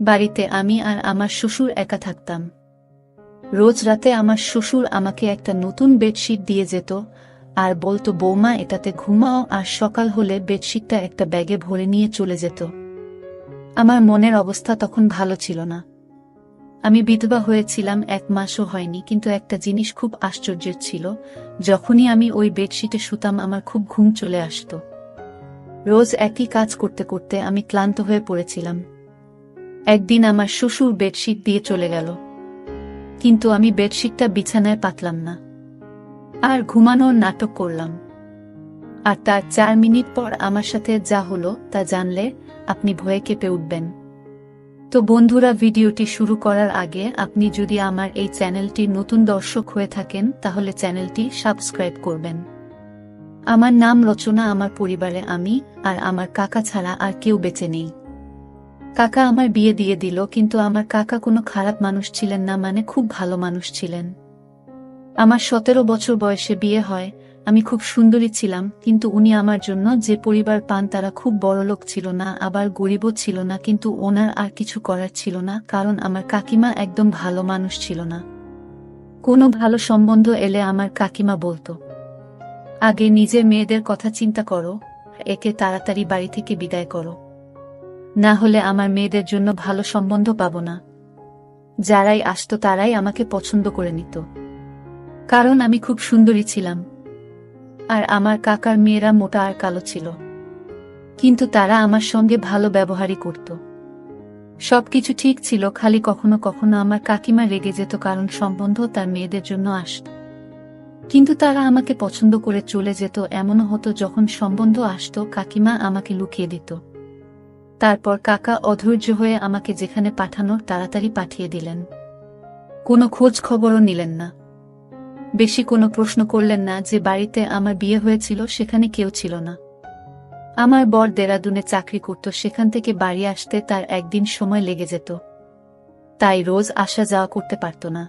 বাড়িতে আমি আর আমার শ্বশুর একা থাকতাম। রোজ রাতে আমার শ্বশুর আমাকে একটা নতুন বেডশিট দিয়ে যেত আর বলতো, বৌমা, এটাতে ঘুমাও, আর সকাল হলে বেডশিটটা একটা ব্যাগে ভরে নিয়ে চলে যেত। আমার মনের অবস্থা তখন ভালো ছিল না। আমি বিধবা হয়েছিলাম, 1 মাসও হয়নি, কিন্তু একটা জিনিস খুব আশ্চর্যের ছিল, যখনই আমি ওই বেডশিটে শুতাম আমার খুব ঘুম চলে আসত। রোজ একই কাজ করতে করতে আমি ক্লান্ত হয়ে পড়েছিলাম। একদিন আমার শ্বশুর বেডশিট দিয়ে চলে গেল, কিন্তু আমি বেডশিটটা বিছানায় পাতলাম না, আর ঘুমানোর নাটক করলাম। আর তার 4 মিনিট পর আমার সাথে যা হলো তা জানলে আপনি ভয়ে কেঁপে উঠবেন। তো বন্ধুরা, ভিডিওটি শুরু করার আগে আপনি যদি আমার এই চ্যানেলটির নতুন দর্শক হয়ে থাকেন তাহলে চ্যানেলটি সাবস্ক্রাইব করবেন। আমার নাম রচনা। আমার পরিবারে আমি আর আমার কাকা ছাড়া আর কেউ বেঁচে নেই। কাকা আমার বিয়ে দিয়ে দিল, কিন্তু আমার কাকা কোনো খারাপ মানুষ ছিলেন না, মানে খুব ভালো মানুষ ছিলেন। আমার 17 বছর বয়সে বিয়ে হয়। আমি খুব সুন্দরী ছিলাম, কিন্তু উনি আমার জন্য যে পরিবার পান তারা খুব বড়লোক ছিল না, আবার গরিবও ছিল না, কিন্তু ওনার আর কিছু করার ছিল না, কারণ আমার কাকিমা একদম ভালো মানুষ ছিল না। কোনো ভালো সম্বন্ধ এলে আমার কাকিমা বলতো, আগে নিজের মেয়েদের কথা চিন্তা করো, একে তাড়াতাড়ি বাড়ি থেকে বিদায় করো, না হলে আমার মেয়েদের জন্য ভালো সম্বন্ধ পাবো না। যারাই আসতো তারাই আমাকে পছন্দ করে নিত, কারণ আমি খুব সুন্দরী ছিলাম। আর আমার কাকার মেয়েরা মোটা আর কালো ছিল, কিন্তু তারা আমার সঙ্গে ভালো ব্যবহারই করত। সবকিছু ঠিক ছিল, খালি কখনো কখনো আমার কাকিমা রেগে যেত, কারণ সম্বন্ধ তার মেয়েদের জন্য আসত। কিন্তু তারা আমাকে পছন্দ করে চলে যেত। এমনও হতো যখন সম্বন্ধ আসত কাকিমা আমাকে লুকিয়ে দিত। তারপর কাকা অধৈর্য হয়ে আমাকে যেখানে পাঠানোর তাড়াতাড়ি পাঠিয়ে দিলেন। কোনো খোঁজ খবরও নিলেন না, বেশি কোনো প্রশ্ন করলেন না। যে বাড়িতে আমার বিয়ে হয়েছিল সেখানে কেউ ছিল না। আমার বর দেরাদুনে চাকরি করত, সেখান থেকে বাড়ি আসতে তার একদিন সময় লেগে যেত, তাই রোজ আসা যাওয়া করতে পারত না।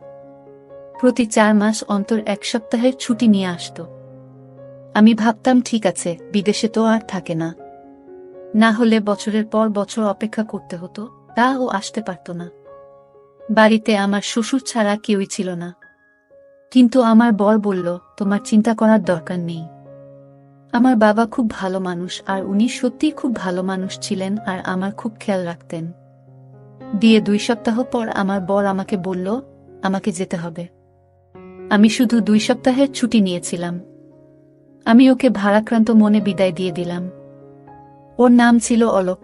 প্রতি 4 মাস অন্তর 1 সপ্তাহের ছুটি নিয়ে আসত। আমি ভাবতাম, ঠিক আছে, বিদেশে তো আর থাকে না, না হলে বছরের পর বছর অপেক্ষা করতে হতো, তা ও আসতে পারত না। বাড়িতে আমার শ্বশুর ছাড়া কেউই ছিল না, কিন্তু আমার বর বলল, তোমার চিন্তা করার দরকার নেই। আমার বাবা খুব ভালো মানুষ, আর উনি সত্যিই খুব ভালো মানুষ ছিলেন, আর আমার খুব খেয়াল রাখতেন। দিয়ে 2 সপ্তাহ পর আমার বর আমাকে বলল, আমাকে যেতে হবে। আমি শুধু 2 সপ্তাহের ছুটি নিয়েছিলাম। আমি ওকে ভারাক্রান্ত মনে বিদায় দিয়ে দিলাম। ওর নাম ছিল অলোক,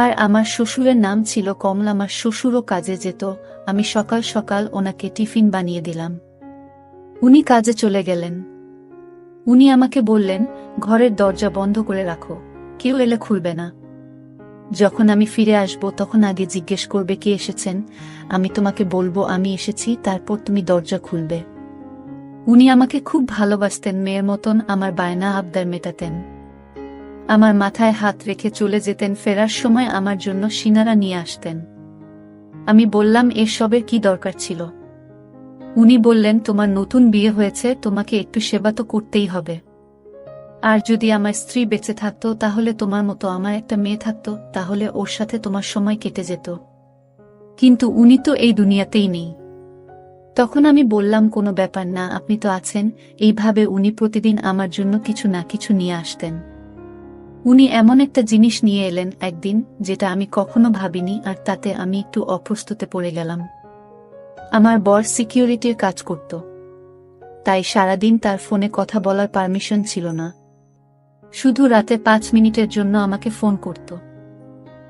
আর আমার শ্বশুরের নাম ছিল কমল। আমার শ্বশুরও কাজে যেত, আমি সকাল সকাল ওনাকে টিফিন বানিয়ে দিলাম। উনি কাজে চলে গেলেন। উনি আমাকে বললেন, ঘরের দরজা বন্ধ করে রাখো, কেউ এলে খুলবে না। যখন আমি ফিরে আসব তখন আগে জিজ্ঞেস করবে কে এসেছেন, আমি তোমাকে বলবো আমি এসেছি, তারপর তুমি দরজা খুলবে। উনি আমাকে খুব ভালোবাসতেন, মেয়ের মতন আমার বায়না আবদার মেটাতেন। আমার মাথায় হাত রেখে চলে যেতেন। ফেরার সময় আমার জন্য সিনারা নিয়ে আসতেন। আমি বললাম, এসবের কি দরকার ছিল? উনি বললেন, তোমার নতুন বিয়ে হয়েছে, তোমাকে একটু সেবা তো করতেই হবে। আর যদি আমার স্ত্রী বেঁচে থাকতো তাহলে তোমার মতো আমার একটা মেয়ে থাকতো, তাহলে ওর সাথে তোমার সময় কেটে যেত। কিন্তু উনি তো এই দুনিয়াতেই নেই। তখন আমি বললাম, কোনো ব্যাপার না, আপনি তো আছেন। এইভাবে উনি প্রতিদিন আমার জন্য কিছু না কিছু নিয়ে আসতেন। উনি এমন একটা জিনিস নিয়ে এলেন একদিন যেটা আমি কখনো ভাবিনি, আর তাতে আমি একটু অপ্রস্তুতে পড়ে গেলাম। আমার বর সিকিউরিটির কাজ করত, তাই সারাদিন তার ফোনে কথা বলার পারমিশন ছিল না। শুধু রাতে 5 মিনিটের জন্য আমাকে ফোন করত,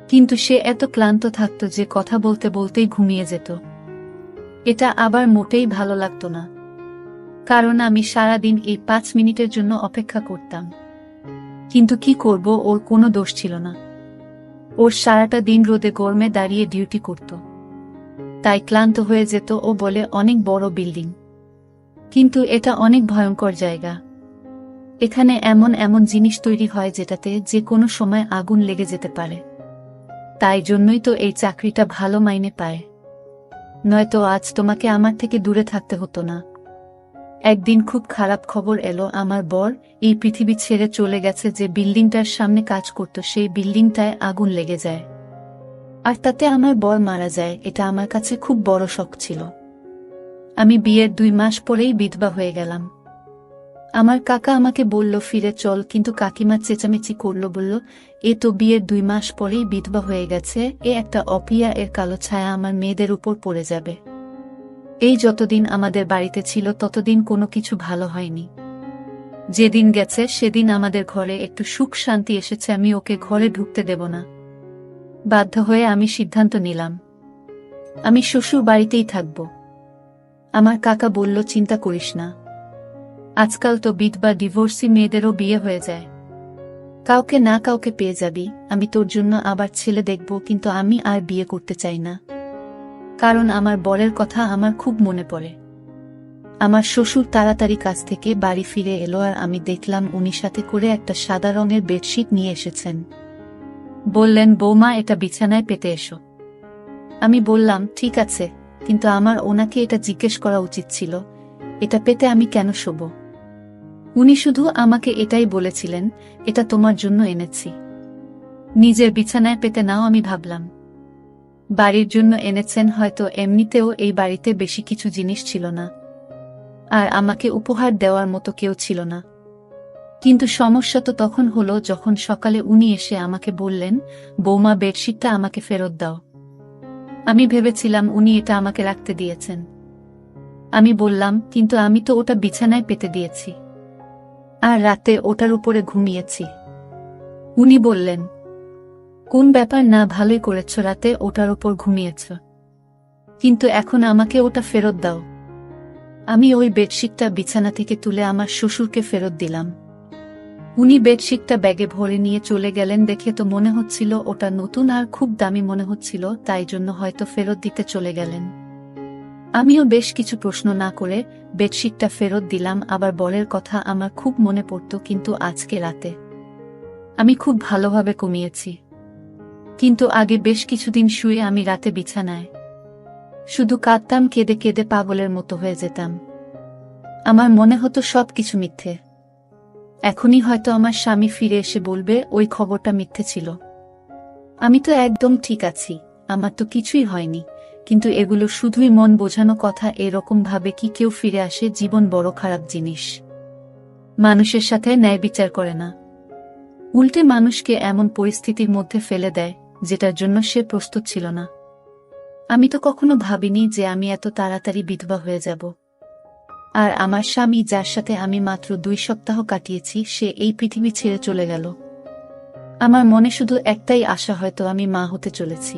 কিন্তু সে এত ক্লান্ত থাকত যে কথা বলতে বলতেই ঘুমিয়ে যেত। এটা আবার মোটেই ভালো লাগতো না, কারণ আমি সারাদিন এই 5 মিনিটের জন্য অপেক্ষা করতাম। কিন্তু কি করব, ওর কোনো দোষ ছিল না। ওর সারাটা দিন রোদে গরমে দাঁড়িয়ে ডিউটি করত, তাই ক্লান্ত হয়ে যেত। ও বলে, অনেক বড় বিল্ডিং, কিন্তু এটা অনেক ভয়ঙ্কর জায়গা। এখানে এমন এমন জিনিস তৈরি হয় যেটাতে যে কোনো সময় আগুন লেগে যেতে পারে। তাই জন্যই তো এই চাকরিটা ভালো মাইনে পায়, নয়তো আজ তোমাকে আমার থেকে দূরে থাকতে হতো না। একদিন খুব খারাপ খবর এলো, আমার বর এই পৃথিবী ছেড়ে চলে গেছে। যে বিল্ডিংটার সামনে কাজ করত সেই বিল্ডিংটায় আগুন লেগে যায়। আর তাতে আমার বর মারা যায়, এটা আমার কাছে খুব বড় শক ছিল। আমি বিয়ের 2 মাস পরেই বিধবা হয়ে গেলাম। আমার কাকা আমাকে বলল ফিরে চল, কিন্তু কাকিমা চেঁচামেচি করল, বলল এ তো বিয়ের 2 মাস পরেই বিধবা হয়ে গেছে, এ একটা অপিয়া, এর কালো ছায়া আমার মেয়েদের উপর পড়ে যাবে। এই যতদিন আমাদের বাড়িতে ছিল ততদিন কোনো কিছু ভালো হয়নি। যেদিন গেছে সেদিন আমাদের ঘরে একটু সুখ শান্তি এসেছে, আমি ওকে ঘরে ঢুকতে দেব না। বাধ্য হয়ে আমি সিদ্ধান্ত নিলাম আমি শ্বশুর বাড়িতেই থাকব। আমার কাকা বলল চিন্তা করিস না, আজকাল তো বিধবা ডিভোর্সি মেয়েদেরও বিয়ে হয়ে যায়, কাউকে না কাউকে পেয়ে যাবি, আমি তোর জন্য আবার ছেলে দেখব, কিন্তু আমি আর বিয়ে করতে চাই না, কারণ আমার বরের কথা আমার খুব মনে পড়ে। আমার শ্বশুর তাড়াতাড়ি কাছ থেকে বাড়ি ফিরে এলো আর আমি দেখলাম উনি সাথে করে একটা সাদা রঙের বেডশিট নিয়ে এসেছেন। বললেন বৌমা এটা বিছানায় পেতে এসো। আমি বললাম ঠিক আছে, কিন্তু আমার ওনাকে এটা জিজ্ঞেস করা উচিত ছিল, এটা পেতে আমি কেন শোব। উনি শুধু আমাকে এটাই বলেছিলেন, এটা তোমার জন্য এনেছি, নিজের বিছানায় পেতে নাও। আমি ভাবলাম বাড়ির জন্য এনেছেন, হয়তো এমনিতেও এই বাড়িতে বেশি কিছু জিনিস ছিল না, আর আমাকে উপহার দেওয়ার মতো কেউ ছিল না। কিন্তু সমস্যা তো তখন হলো যখন সকালে উনি এসে আমাকে বললেন বৌমা বেডশিটটা আমাকে ফেরত দাও। আমি ভেবেছিলাম উনি এটা আমাকে রাখতে দিয়েছেন। আমি বললাম কিন্তু আমি তো ওটা বিছানায় পেতে দিয়েছি, আর রাতে ওটার উপরে ঘুমিয়েছি। উনি বললেন কোন ব্যাপার না, ভালোই করেছ, রাতে ওটার উপর ঘুমিয়েছ, কিন্তু এখন আমাকে ওটা ফেরত দাও। আমি ওই বেডশিটটা বিছানা থেকে তুলে আমার শ্বশুরকে ফেরত দিলাম। উনি বেডশিটটা ব্যাগে ভরে নিয়ে চলে গেলেন। দেখে তো মনে হচ্ছিল ওটা নতুন আর খুব দামি মনে হচ্ছিল, তাই জন্য হয়তো ফেরত দিতে চলে গেলেন। আমিও বেশ কিছু প্রশ্ন না করে বেডশিটটা ফেরত দিলাম। আবার বরের কথা আমার খুব মনে পড়ত, কিন্তু আজকে রাতে আমি খুব ভালোভাবে ঘুমিয়েছি, কিন্তু আগে বেশ কিছুদিন শুয়ে আমি রাতে বিছানায় শুধু কাঁদতাম, কেঁদে কেঁদে পাগলের মতো হয়ে যেতাম। আমার মনে হতো সব কিছু মিথ্যে। এখনই হয়তো আমার স্বামী ফিরে এসে বলবে ওই খবরটা মিথ্যে ছিল, আমি তো একদম ঠিক আছি, আমার তো কিছুই হয়নি। কিন্তু এগুলো শুধুই মন বোঝানো কথা। এরকম ভাবে কি কেউ ফিরে আসে? জীবন বড় খারাপ জিনিস, মানুষের সাথে ন্যায় বিচার করে না, উল্টে মানুষকে এমন পরিস্থিতির মধ্যে ফেলে দেয় যেটার জন্য সে প্রস্তুত ছিল না। আমি তো কখনো ভাবিনি যে আমি এত তাড়াতাড়ি বিধবা হয়ে যাব। আর আমার স্বামী, যার সাথে আমি মাত্র 2 সপ্তাহ কাটিয়েছি, সে এই পৃথিবী ছেড়ে চলে গেল। আমার মনে শুধু একটাই আশা, হয়তো আমি মা হতে চলেছি।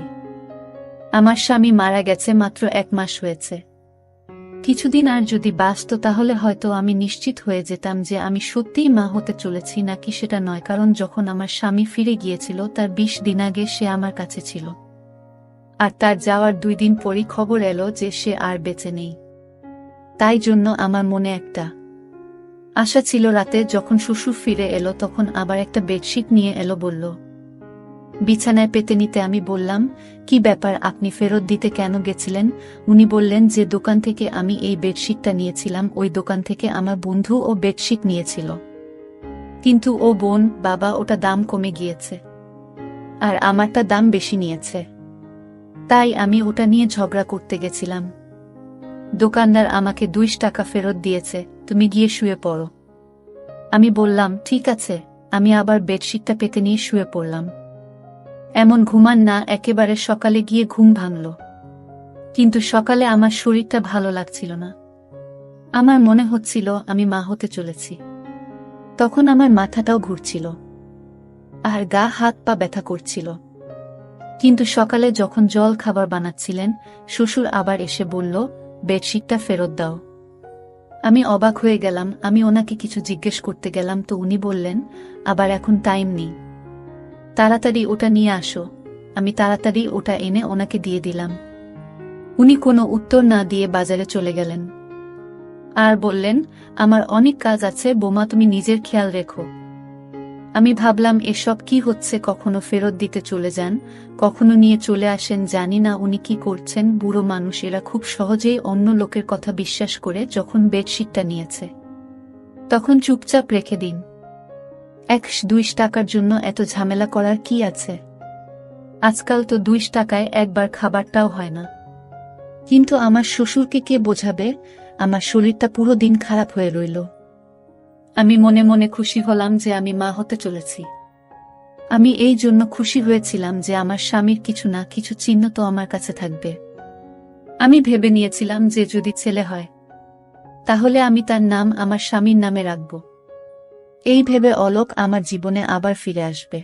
আমার স্বামী মারা গেছে মাত্র 1 মাস হয়েছে। কিছুদিন আর যদি বাঁচত তাহলে হয়তো আমি নিশ্চিত হয়ে যেতাম যে আমি সত্যিই মা হতে চলেছি নাকি সেটা নয়, কারণ যখন আমার স্বামী ফিরে গিয়েছিল তার 20 দিন আগে সে আমার কাছে ছিল, আর তার যাওয়ার 2 দিন পরই খবর এলো যে সে আর বেঁচে নেই। তাই জন্য আমার মনে একটা আশা ছিল। রাতে যখন শ্বশুর ফিরে এলো তখন আবার একটা বেডশিট নিয়ে এলো, বলল বিছানায় পেতে নিতে। আমি বললাম কি ব্যাপার, আপনি ফেরত দিতে কেন গেছিলেন? উনি বললেন যে দোকান থেকে আমি এই বেডশিটটা নিয়েছিলাম, ওই দোকান থেকে আমার বন্ধু ও বেডশিট নিয়েছিল, কিন্তু ও বোন বাবা ওটা দাম কমে গিয়েছে, আর আমারটা দাম বেশি নিয়েছে, তাই আমি ওটা নিয়ে ঝগড়া করতে গেছিলাম। দোকানদার আমাকে 2 টাকা ফেরত দিয়েছে, তুমি গিয়ে শুয়ে পড়ো। আমি বললাম ঠিক আছে। আমি আবার বেডশিটটা পেতে নিয়ে শুয়ে পড়লাম। এমন ঘুমান না, একেবারে সকালে গিয়ে ঘুম ভাঙল, কিন্তু সকালে আমার শরীরটা ভালো লাগছিল না। আমার মনে হচ্ছিল আমি মা হতে চলেছি। তখন আমার মাথাটাও ঘুরছিল আর গা হাত পা ব্যথা করছিল। কিন্তু সকালে যখন জল খাবার বানাচ্ছিলেন, শ্বশুর আবার এসে বলল বেডশিটটা ফেরত দাও। আমি অবাক হয়ে গেলাম। আমি ওনাকে কিছু জিজ্ঞেস করতে গেলাম তো উনি বললেন আবার এখন টাইম নেই, তাড়াতাড়ি ওটা নিয়ে আসো। আমি তাড়াতাড়ি ওটা এনে ওনাকে দিয়ে দিলাম। উনি কোনো উত্তর না দিয়ে বাজারে চলে গেলেন আর বললেন আমার অনেক কাজ আছে বোমা, তুমি নিজের খেয়াল রেখো। আমি ভাবলাম এসব কি হচ্ছে, কখনো ফেরত দিতে চলে যান, কখনো নিয়ে চলে আসেন, জানি না উনি কি করছেন। বুড়ো মানুষ, এরা খুব সহজেই অন্য লোকের কথা বিশ্বাস করে। যখন বেডশিটটা নিয়েছে তখন চুপচাপ রেখে দিন। 1-2 টাকার জন্য এত ঝামেলা করার কি আছে? আজকাল তো 2 টাকায় একবার খাবারটাও হয় না। কিন্তু আমার শ্বশুরকে কে বোঝাবে? আমার শরীরটা পুরো দিন খারাপ হয়ে রইল। আমি মনে মনে খুশি হলাম যে আমি মা হতে চলেছি। আমি এই জন্য খুশি হয়েছিলাম যে আমার স্বামীর কিছু না কিছু চিহ্ন তো আমার কাছে থাকবে। আমি ভেবে নিয়েছিলাম যে যদি ছেলে হয় তাহলে আমি তার নাম আমার স্বামীর নামে রাখব। এই ভেবে অলোক আমার জীবনে আবার ফিরে আসবে।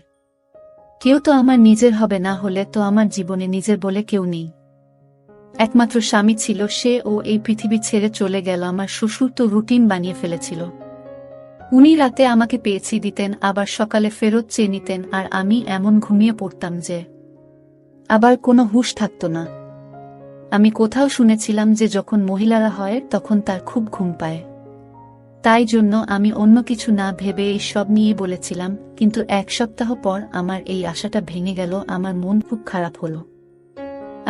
কেউ তো আমার নিজের হবে, না হলে তো আমার জীবনে নিজের বলে কেউ নেই। একমাত্র স্বামী ছিল সে, ও এই পৃথিবী ছেড়ে চলে গেল। আমার শ্বশুর তো রুটিন বানিয়ে ফেলেছিল। উনি রাতে আমাকে পেয়েছি দিতেন, আবার সকালে ফেরত চেয়ে নিতেন, আর আমি এমন ঘুমিয়ে পড়তাম যে আবার কোনো হুঁশ থাকত না। আমি কোথাও শুনেছিলাম যে যখন মহিলারা হয় তখন তার খুব ঘুম পায়। তাই জন্য আমি অন্য কিছু না ভেবে এই সব নিয়ে বলেছিলাম, কিন্তু 1 সপ্তাহ পর আমার এই আশাটা ভেঙে গেল। আমার মন খুব খারাপ হলো।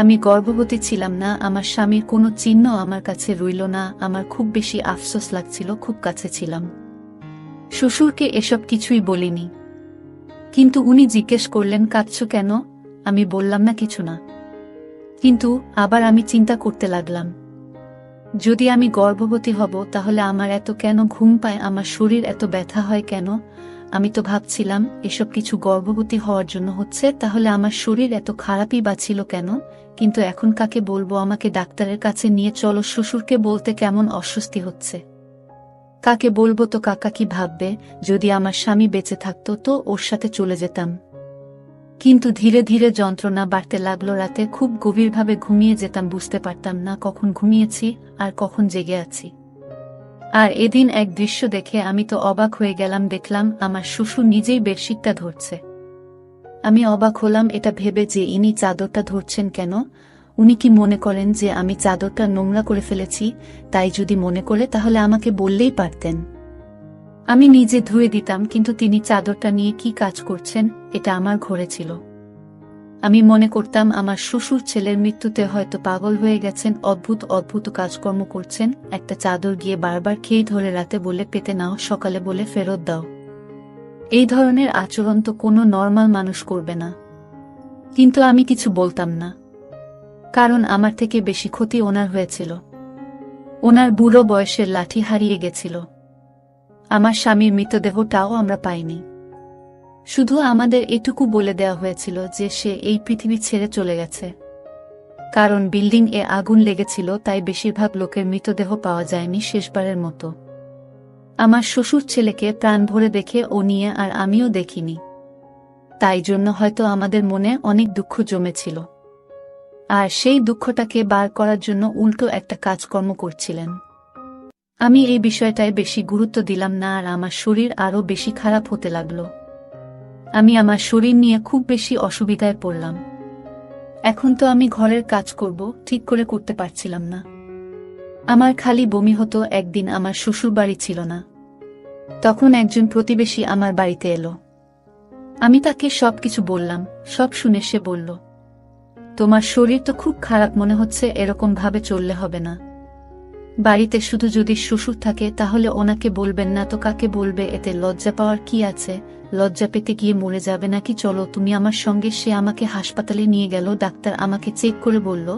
আমি গর্ভবতী ছিলাম না, আমার স্বামীর কোনো চিহ্ন আমার কাছে রইল না। আমার খুব বেশি আফসোস লাগছিল, খুব কাছে ছিলাম। শ্বশুরকে এসব কিছুই বলিনি, কিন্তু উনি জিজ্ঞেস করলেন কাঁদছো কেন? আমি বললাম না কিছু না। কিন্তু আবার আমি চিন্তা করতে লাগলাম, যদি আমি গর্ভবতী হব তাহলে আমার এত কেন ঘুম পায়, আমার শরীর এত ব্যথা হয় কেন? আমি তো ভাবছিলাম এসব কিছু গর্ভবতী হওয়ার জন্য হচ্ছে, তাহলে আমার শরীর এত খারাপই বা ছিল কেন? কিন্তু এখন কাকে বলবো? আমাকে ডাক্তারের কাছে নিয়ে চলো। শ্বশুরকে বলতে কেমন অস্বস্তি হচ্ছে। কাকে বলবো? তো কাকা কি ভাববে? যদি আমার স্বামী বেঁচে থাকতো তো ওর সাথে চলে যেতাম। কিন্তু ধীরে ধীরে যন্ত্রণা বাড়তে লাগলো। রাতে খুব গভীরভাবে ঘুমিয়ে যেতাম, বুঝতে পারতাম না কখন ঘুমিয়েছি আর কখন জেগে আছি। আর এদিন এক দৃশ্য দেখে আমি তো অবাক হয়ে গেলাম। দেখলাম আমার শ্বশুর নিজেই বেডশিটটা ধরছে। আমি অবাক হলাম এটা ভেবে যে ইনি চাদরটা ধরছেন কেন? উনি কি মনে করেন যে আমি চাদরটা নোংরা করে ফেলেছি? তাই যদি মনে করে তাহলে আমাকে বললেই পারতেন, আমি নিজে ধুয়ে দিতাম। কিন্তু তিনি চাদরটা নিয়ে কি কাজ করছেন? এটা আমার ঘরে ছিল। আমি মনে করতাম আমার শ্বশুর ছেলের মৃত্যুতে হয়তো পাগল হয়ে গেছেন, অদ্ভুত অদ্ভুত কাজকর্ম করছেন। একটা চাদর গিয়ে বারবার খেয়ে ধরে রাতে বলে পেতে নাও, সকালে বলে ফেরত দাও। এই ধরনের আচরণ তো কোনো নর্মাল মানুষ করবে না। কিন্তু আমি কিছু বলতাম না, কারণ আমার থেকে বেশি ক্ষতি ওনার হয়েছিল। ওনার বুড়ো বয়সের লাঠি হারিয়ে গেছিল। আমার স্বামীর মৃতদেহটাও আমরা পাইনি। শুধু আমাদের এটুকু বলে দেওয়া হয়েছিল যে সে এই পৃথিবী ছেড়ে চলে গেছে। কারণ বিল্ডিং এ আগুন লেগেছিল, তাই বেশিরভাগ লোকের মৃতদেহ পাওয়া যায়নি শেষবারের মতো। আমার শ্বশুর ছেলেকে প্রাণ ভরে দেখে ও নিয়ে আর আমিও দেখিনি। তাই জন্য হয়তো আমাদের মনে অনেক দুঃখ জমেছিল, আর সেই দুঃখটাকে বার করার জন্য উল্টো একটা কাজকর্ম করছিলেন। আমি এই বিষয়টায় বেশি গুরুত্ব দিলাম না, আর আমার শরীর আরও বেশি খারাপ হতে লাগলো। আমি আমার শরীর নিয়ে খুব বেশি অসুবিধায় পড়লাম। এখন তো আমি ঘরের কাজ করব ঠিক করে করতে পারছিলাম না। আমার খালি বমি হতো। একদিন আমার শ্বশুর বাড়ি ছিল না, তখন একজন প্রতিবেশী আমার বাড়িতে এলো। আমি তাকে সবকিছু বললাম। সব শুনে সে বলল, তোমার শরীর তো খুব খারাপ মনে হচ্ছে, এরকম ভাবে চললে হবে না। বাড়িতে শুধু যদি শ্বশুর থাকে তাহলে ওনাকে বলবেন না তো কাকে বলবে? এতে লজ্জা পাওয়ার কি আছে? লজ্জা পেতে গিয়ে মরে যাবে নাকি? চলো তুমি আমার সঙ্গে। সে আমাকে হাসপাতালে নিয়ে গেল। ডাক্তার আমাকে চেক করে বলল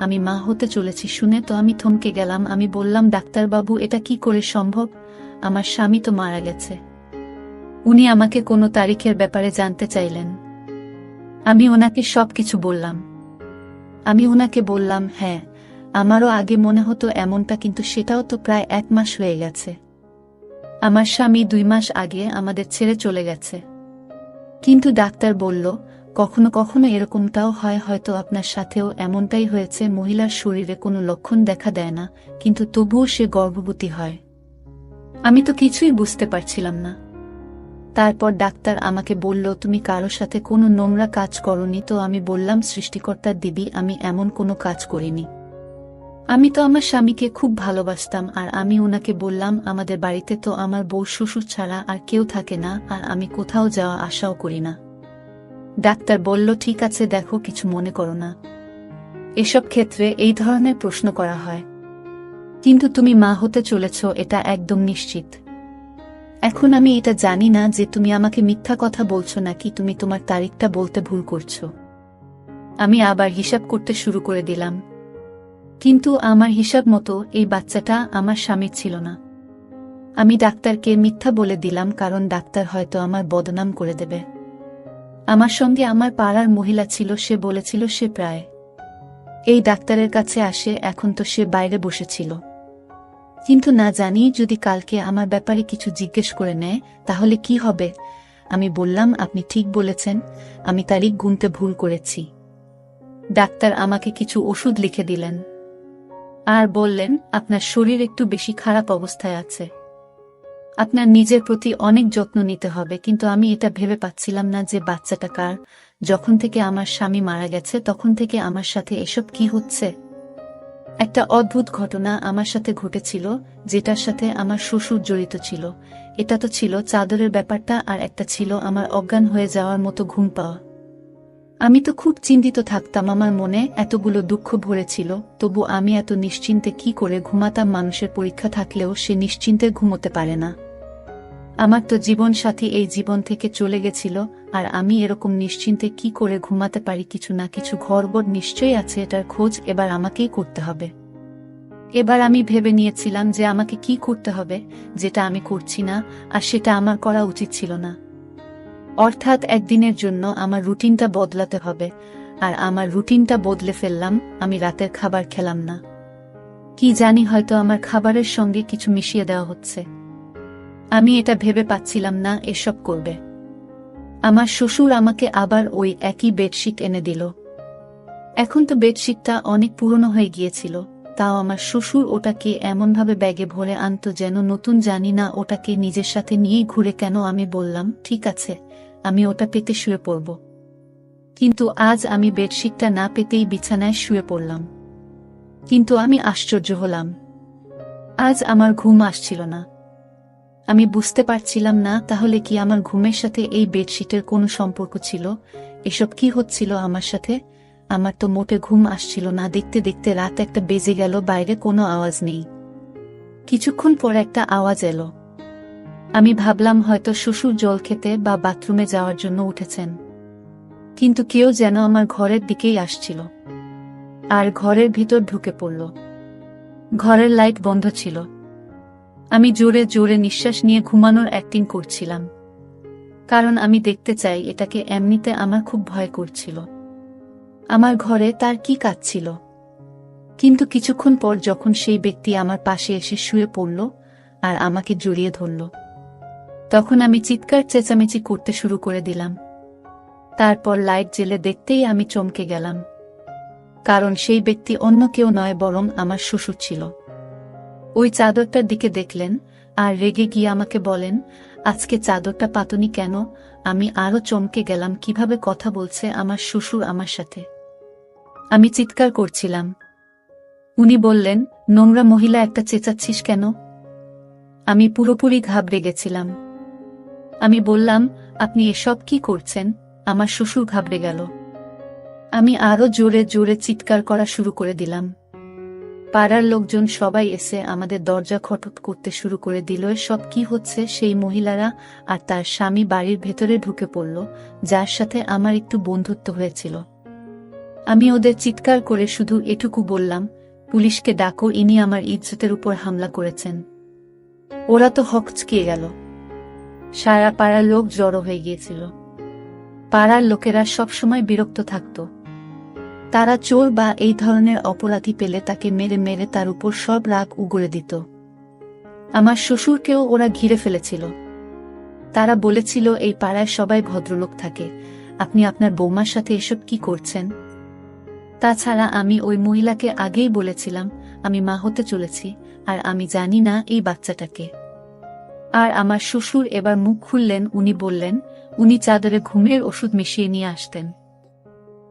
আমি মা হতে চলেছি। শুনে তো আমি থমকে গেলাম। আমি বললাম, ডাক্তারবাবু এটা কি করে সম্ভব? আমার স্বামী তো মারা গেছে। উনি আমাকে কোনো তারিখের ব্যাপারে জানতে চাইলেন। আমি ওনাকে সবকিছু বললাম। আমি ওনাকে বললাম, হ্যাঁ আমারও আগে মনে হতো এমনটা, কিন্তু সেটাও তো প্রায় 1 মাস হয়ে গেছে। আমার স্বামী 2 মাস আগে আমাদের ছেড়ে চলে গেছে। কিন্তু ডাক্তার বলল কখনো কখনো এরকমটাও হয়, হয়তো আপনার সাথেও এমনটাই হয়েছে। মহিলার শরীরে কোনো লক্ষণ দেখা দেয় না, কিন্তু তবুও সে গর্ভবতী হয়। আমি তো কিছুই বুঝতে পারছিলাম না। তারপর ডাক্তার আমাকে বলল, তুমি কারো সাথে কোনো নোংরা কাজ করনি তো? আমি বললাম, সৃষ্টিকর্তার দিবি আমি এমন কোনো কাজ করিনি। আমি তো আমার স্বামীকে খুব ভালোবাসতাম। আর আমি ওনাকে বললাম, আমাদের বাড়িতে তো আমার বউ শ্বশুর ছাড়া আর কেউ থাকে না, আর আমি কোথাও যাওয়া আশাও করি না। ডাক্তার বলল, ঠিক আছে দেখো, কিছু মনে করো না। এসব ক্ষেত্রে এই ধরনের প্রশ্ন করা হয়। কিন্তু তুমি মা হতে চলেছ এটা একদম নিশ্চিত। এখন আমি এটা জানি না যে তুমি আমাকে মিথ্যা কথা বলছো নাকি তুমি তোমার তারিখটা বলতে ভুল করছো। আমি আবার হিসাব করতে শুরু করে দিলাম। কিন্তু আমার হিসাব মতো এই বাচ্চাটা আমার স্বামীর ছিল না। আমি ডাক্তারকে মিথ্যা বলে দিলাম, কারণ ডাক্তার হয়তো আমার বদনাম করে দেবে। আমার সঙ্গে আমার পাড়ার মহিলা ছিল, সে বলেছিল সে প্রায় এই ডাক্তারের কাছে আসে, এখন তো সে বাইরে বসেছিল। কিন্তু না জানি যদি কালকে আমার ব্যাপারে কিছু জিজ্ঞেস করে নেয় তাহলে কি হবে। আমি বললাম, আপনি ঠিক বলেছেন, আমি তারিখ গুনতে ভুল করেছি। ডাক্তার আমাকে কিছু ওষুধ লিখে দিলেন আর বললেন, আপনার শরীর একটু বেশি খারাপ অবস্থায় আছে, আপনার নিজের প্রতি অনেক যত্ন নিতে হবে। কিন্তু আমি এটা ভেবে পাচ্ছিলাম না যে বাচ্চাটা কার। যখন থেকে আমার স্বামী মারা গেছে তখন থেকে আমার সাথে এসব কি হচ্ছে। একটা অদ্ভুত ঘটনা আমার সাথে ঘটেছিল, যেটার সাথে আমার শ্বশুর জড়িত ছিল। এটা তো ছিল চাদরের ব্যাপারটা, আর একটা ছিল আমার অজ্ঞান হয়ে যাওয়ার মতো ঘুম পাওয়া। আমি তো খুব চিন্তিত থাকতাম, আমার মনে এতগুলো দুঃখ ভরেছিল, তবু আমি এত নিশ্চিন্তে কি করে ঘুমাতাম। মানুষের পরীক্ষা থাকলেও সে নিশ্চিন্তে ঘুমোতে পারে না। আমার তো জীবন সাথী এই জীবন থেকে চলে গেছিল, আর আমি এরকম নিশ্চিন্তে কি করে ঘুমাতে পারি। কিছু না কিছু গড়বড় নিশ্চয়ই আছে, এটার খোঁজ এবার আমাকেই করতে হবে। এবার আমি ভেবে নিয়েছিলাম যে আমাকে কি করতে হবে, যেটা আমি করছি না, আর সেটা আমার করা উচিত ছিল না। অর্থাৎ একদিনের জন্য আমার রুটিনটা বদলাতে হবে। আর আমার রুটিনটা বদলে ফেললাম, আমি রাতের খাবার খেলাম না। কি জানি, হয়তো আমার খাবারের সঙ্গে কিছু মিশিয়ে দেওয়া হচ্ছে। আমি এটা ভেবে পাচ্ছিলাম না এসব করবে। আমার শ্বশুর আমাকে আবার ওই একই বেডশিট এনে দিল। এখন তো বেডশিটটা অনেক পুরনো হয়ে গিয়েছিল, তাও আমার শ্বশুর ওটাকে এমনভাবে ব্যাগে ভরে আনতো যেন নতুন। জানি না ওটাকে নিজের সাথে নিয়েই ঘুরে কেন। আমি বললাম, ঠিক আছে, আমি ওটা পেতে শুয়ে পড়ব। কিন্তু আজ আমি বেডশিটটা না পেতেই বিছানায় শুয়ে পড়লাম। কিন্তু আমি আশ্চর্য হলাম, আজ আমার ঘুম আসছিল না। আমি বুঝতে পারছিলাম না তাহলে কি আমার ঘুমের সাথে এই বেডশিটের কোনো সম্পর্ক ছিল। এসব কি হচ্ছিল আমার সাথে? আমার তো মোটে ঘুম আসছিল না। দেখতে দেখতে রাত একটা বেজে গেল, বাইরে কোনো আওয়াজ নেই। কিছুক্ষণ পর একটা আওয়াজ এলো। আমি ভাবলাম হয়তো শ্বশুর জল খেতে বা বাথরুমে যাওয়ার জন্য উঠেছেন। কিন্তু কেউ যেন আমার ঘরের দিকেই আসছিল আর ঘরের ভিতর ঢুকে পড়ল। ঘরের লাইট বন্ধ ছিল। আমি জোরে জোরে নিঃশ্বাস নিয়ে ঘুমানোর অ্যাক্টিং করছিলাম, কারণ আমি দেখতে চাই এটাকে। এমনিতে আমার খুব ভয় করছিল, আমার ঘরে তার কি কাজ ছিল। কিন্তু কিছুক্ষণ পর যখন সেই ব্যক্তি আমার পাশে এসে শুয়ে পড়ল আর আমাকে জড়িয়ে ধরল, তখন আমি চিৎকার চেঁচামেচি করতে শুরু করে দিলাম। তারপর লাইট জ্বেলে দেখতেই আমি চমকে গেলাম, কারণ সেই ব্যক্তি অন্য কেউ নয়, বরং আমার শ্বশুর ছিল। ওই চাদরটার দিকে দেখলেন আর রেগে গিয়ে আমাকে বলেন, আজকে চাদরটা পাতনি কেন? আমি আরো চমকে গেলাম, কিভাবে কথা বলছে আমার শ্বশুর আমার সাথে। আমি চিৎকার করছিলাম। উনি বললেন, নোংরা মহিলা একটা, চেঁচাচ্ছিস কেন? আমি পুরোপুরি ঘাবড়ে গেছিলাম। আমি বললাম, আপনি এসব কি করছেন? আমার শ্বশুর ঘাবড়ে গেল। আমি আরো জোরে জোরে চিৎকার করা শুরু করে দিলাম। পাড়ার লোকজন সবাই এসে আমাদের দরজা খটখট করতে শুরু করে দিল। সব কি হচ্ছে? সেই মহিলারা আর তার স্বামী বাড়ির ভেতরে ঢুকে পড়ল, যার সাথে আমার একটু বন্ধুত্ব হয়েছিল। আমি ওদের চিৎকার করে শুধু এটুকু বললাম, পুলিশকে ডাকো, ইনি আমার ইজ্জতের উপর হামলা করেছেন। ওরা তো হকচকিয়ে গেল। সারা পাড়ার লোক জড়ো হয়ে গিয়েছিল। পাড়ার লোকেরা সবসময় বিরক্ত থাকত। তারা চোর বা এই ধরনের অপরাধী পেলে তাকে মেরে মেরে তার উপর সব রাগ উগরে দিত। আমার শ্বশুরকেও ওরা ঘিরে ফেলেছিল। তারা বলেছিল, এই পাড়ায় সবাই ভদ্রলোক থাকে, আপনি আপনার বৌমার সাথে এসব কি করছেন? তাছাড়া আমি ওই মহিলাকে আগেই বলেছিলাম আমি মা হতে চলেছি, আর আমি জানি না এই বাচ্চাটাকে। আর আমার শ্বশুর এবার মুখ খুললেন। উনি বললেন, উনি চাদরে ঘুমের ওষুধ মিশিয়ে নিয়ে আসতেন।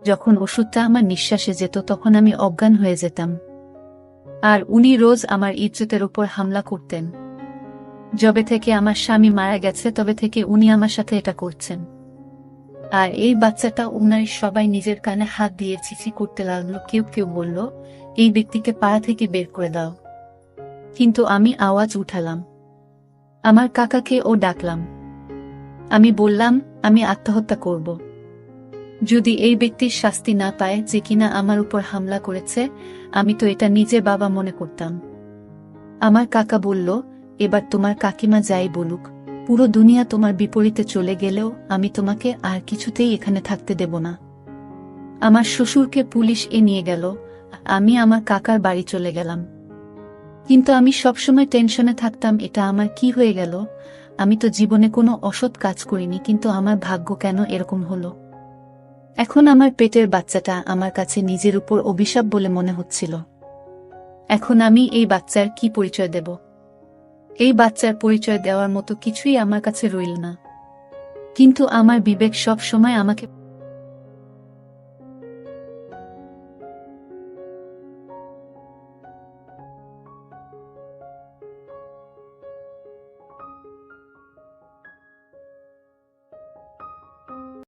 যখন ওষুধটা আমার নিঃশ্বাসে যেত তখন আমি অজ্ঞান হয়ে যেতাম। আর উনি রোজ আমার ইজ্জতের উপর হামলা করতেন। যবে থেকে আমার স্বামী মারা গেছে তবে থেকে উনি আমার সাথে এটা করছেন। আর এই বাচ্চাটা, উনার সবাই নিজের কানে হাত দিয়ে চিচি করতে লাগলো। কেউ কেউ বলল, এই ব্যক্তিকে পাড়া থেকে বের করে দাও। কিন্তু আমি আওয়াজ উঠালাম, আমার কাকাকে ও ডাকলাম। আমি বললাম, আমি আত্মহত্যা করব। যদি এই ব্যক্তির শাস্তি না পায় যে কিনা আমার উপর হামলা করেছে, আমি তো এটা নিজে বাবা মনে করতাম। আমার কাকা বলল, এবার তোমার কাকিমা যাই বলুক, পুরো দুনিয়া তোমার বিপরীতে চলে গেলেও আমি তোমাকে আর কিছুতেই এখানে থাকতে দেব না। আমার শ্বশুরকে পুলিশ নিয়ে গেল, আমি আমার কাকার বাড়ি চলে গেলাম। কিন্তু আমি সবসময় টেনশনে থাকতাম, এটা আমার কি হয়ে গেল? আমি তো জীবনে কোনো অসৎ কাজ করিনি, কিন্তু আমার ভাগ্য কেন এরকম হলো? এখন আমার পেটের বাচ্চাটা আমার কাছে নিজের উপর অভিশাপ বলে মনে হচ্ছিল। এখন আমি এই বাচ্চার কি পরিচয় দেব? এই বাচ্চার পরিচয় দেওয়ার মতো কিছুই আমার কাছে রইল না। কিন্তু আমার বিবেক সব সময় আমাকে